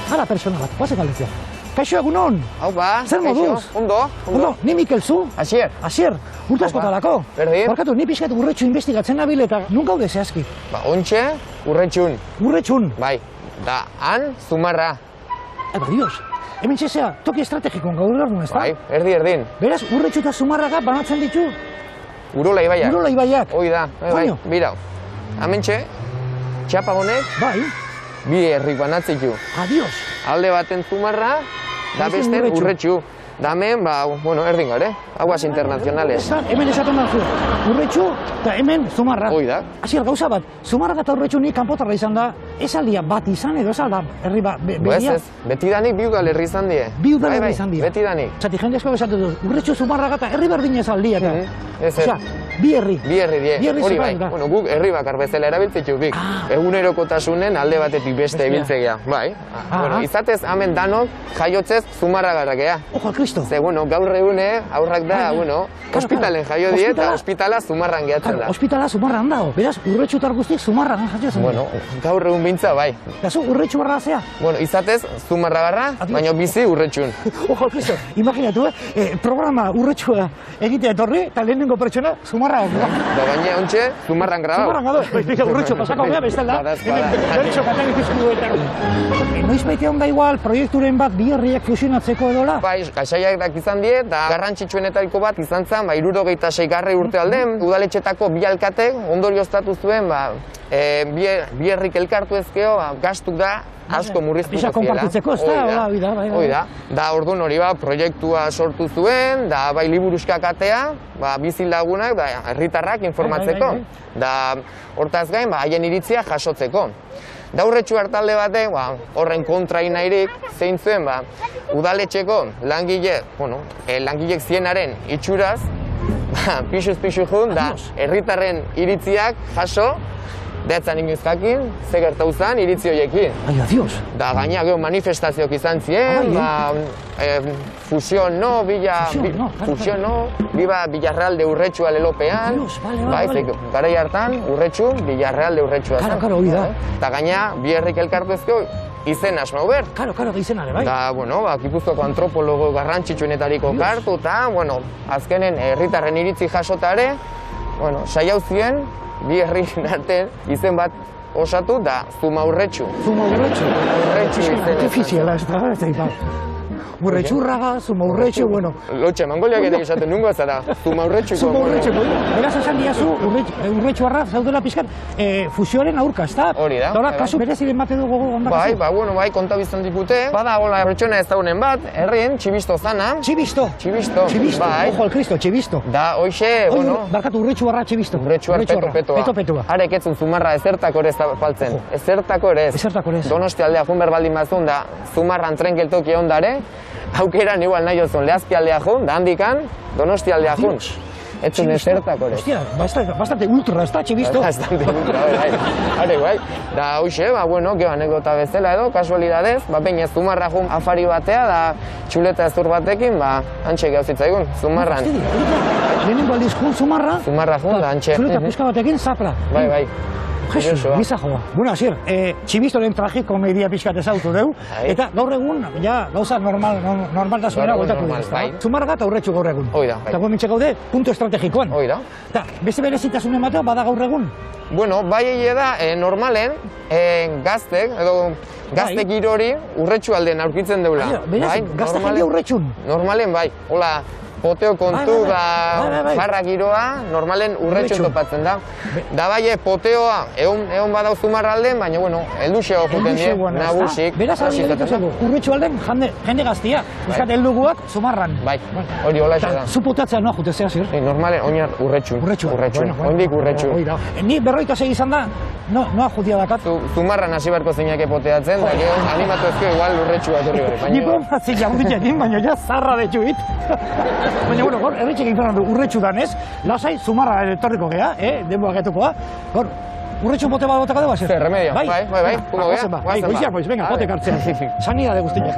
Hala pertsona bat, guazen galdetzea. Kaixo, egunon? Hau ba, Zer moduz? Ondo. Ni Mikel zu? Asier. Asier, urte askotarako. Berdin. Barkatu, ni pixkat urretxu investigatzen nabil eta nun gaude zehazki? Ba, ontxe, urretxun. Urretxun. Bai, da, han, Zumarra. Eba, dios, hemen txezea, toki estrategikoan gaur erdun, ez da? Bai, erdin. Beraz, urretxu eta Zumarraga banatzen ditu? Urola ibaiak. Urola ibaiak. Hoi da, bai, Koño. bira. Hementxe, txapa honek, Bai, bi herrik banatzitu. adios. Alde baten Zumarra, da Beste beste Urretxu. urretxu. Da hemen, ba, bueno, erdin gare, aguas internacionales. Hemen esaten dazu, urretxu eta hemen Zumarra. Hoi da. Asier, gauza bat, Zumarraga eta urretxu nik kanpotarra izan da, ez aldia bat izan edo ez alda herri bat, Ez, betidanik bi udalerri izan die. Bi udalerri Bai, izan die. Betidanik. Zati, jende asko besatu dut, urretxu Zumarraga eta herri berdin ez aldia. Ez, Osea, bi herri. Bi herri die, Bi herri hori bai. separatuta. Bueno, guk herri bakar bezala erabiltzitu bik. Egunerokotasunen alde batetik beste ebiltzea. Bai. Bueno, izatez hemen danok jaiotzez Zumarragarrak ea. Ojo al Cristo. Ze, bueno, gaur egune aurrak da, bueno, ospitalen jaio die eta ospitala Zumarran gehatzen da. Ospitala Zumarran dago, beraz, urretxu eta guztiek Zumarran jaiotzen. Bueno, gaur egun bintza bai. Eta zu, urretxu barra zea. Bueno, izatez Zumarragarra, baina bizi urretxun. Ojo al Cristo, imaginatu, programa urretxua egitea etorri, eta lehenengo pertsona Zumarra. Da baina ontxe, Zumarran grabau. Zumarran gado, urretxu pasako gea bestela. Bertxo batean ikizku eta. Noiz baite onda igual, proiekturen bat bi herriak fusionatzeko edola? Bai, gaixaiak izan die, eta garrantzitsuenetariko bat izan zen, 76. urte alden, udaletxetako bi alkatek ondorioztatu zuen, bi herrik elkartu ezkeo, gastuk da, asko murriztuko ziela. Pisa konpartitzeko, ez da? Hoi da. Da, orduan hori proiektua sortu zuen, da, bai liburuskak atea, bizilagunak, herritarrak informatzeko. Da, hortaz gain, haien iritzia jasotzeko. Da, urretxu hartalde batek, horren kontrainairik, zein zuen, udaletxeko langilek zienaren itxuraz, pixuz-pixu jun, da, herritarren iritziak jaso, deatzen inoiz jakin, ze gertau zen iritzi horiekin. Ai, adios. Da, gaina geho manifestazioak izan ziren, fusion no, biba Villarreal de Urretxua lelopean. Adios, bale. Garai hartan, Urretxu, Villarreal de Urretxua zen. Karo, hori da. Eta gaina, bi herrik elkartu ezkeo, izen asmau ber. Karo, izenare, bai. Da, bueno, Gipuzkoako antropologo garrantzitsuenetariko kartu, eta, bueno, azkenen herritarren iritzi jasotare, bueno, saiau zien, bi herrin artean izen bat osatu da Zumaurretxu. Zumaurretxu. Urretxu izen. Artifiziala, ez da, Urretxurraga, Zumaurretxu, bueno. Lotxe, mangoliak ere esaten nungo zara, Zumaurretxuko. Zumaurretxu, beraz esan diazu, urretxuarra zaudela pizkat fusioaren aurka, ez da? Hori da. Eta kasu bereziren bate dugu gondak. Bai, kontabizan dipute. Bada gola pertsona ez daunen bat, herrien, Txibisto zana. Txibisto? Txibisto, bai. Ojo al Cristo, Txibisto. Da, hoxe, bueno. Barkatu urretxuarra Txibisto. Urretxuar peto-petoa. Harek etzun Zumarra ezertako ere ez da faltzen. Ezertako ere ez. Donosti aldea junber baldin bazun da, Zumarran tren geltokia ondare, aukeran igual nahi ozun, Lehazpi aldea jun, da handikan, Donosti aldea jun. Etzun ezertako ere. Hostia, bastante ultra, ez da, Txibisto? Bastante ultra, bai. Da, hoxe, bueno, geho anekdota bezala edo, kasualidadez, baina Zumarra jun afari batea, da txuleta ezur batekin, antxe geho zitzaigun, Zumarran. Lehenengo aldiz jun Zumarra? Zumarra jun, da antxe. Txuleta puska batekin, zapla. Bai. Jesus, giza joa. Bueno, Asier, Txibistoren tragikomedia pixkat ezautu deu, eta gaur egun, gauza normaltasunera gueltatu dira. Zumarraga eta Urretxu gaur egun. Oida. Eta gomentxe gaude, puntu estrategikoan. Oida. Eta, beste berezitasunen batea, bada gaur egun? Bueno, bai da, normalen, gaztek, edo gazte girori Urretxu aldean aurkitzen deula. Beraz, gazte jendea Urretxun? Normalen, bai. Hola, poteo kontu da jarra giroa, normalen Urretxun topatzen da. Da bai, poteoa, egon badau Zumarra alden, baina, bueno, heldu xeo juten die, nagusik. Beraz, Urretxu alden jende gaztia, izkat helduguak Zumarran. Bai, hori hola xe da. Zu potatzea noa jute zea, Asier? Normalen, oinar Urretxun. Ondik Urretxun. Ni 46 izan da, noa jutia dakat. Zumarran hasi beharko zeinak poteatzen, da gero animatu ezko igual Urretxua etorri hori. Niko batzik jaunditzekin, baina ja zarra detuit. Baina, bueno, gor, erretxek egin du Urretxu danez, lasai Zumarra etorriko gea, denboa getukoa. Gor, Urretxu bote bat boteka dugu, Asier? Zer, remedio, bai, pungo gea. Bai, goiziak, venga, bote kartzea. Sanidade guztiak.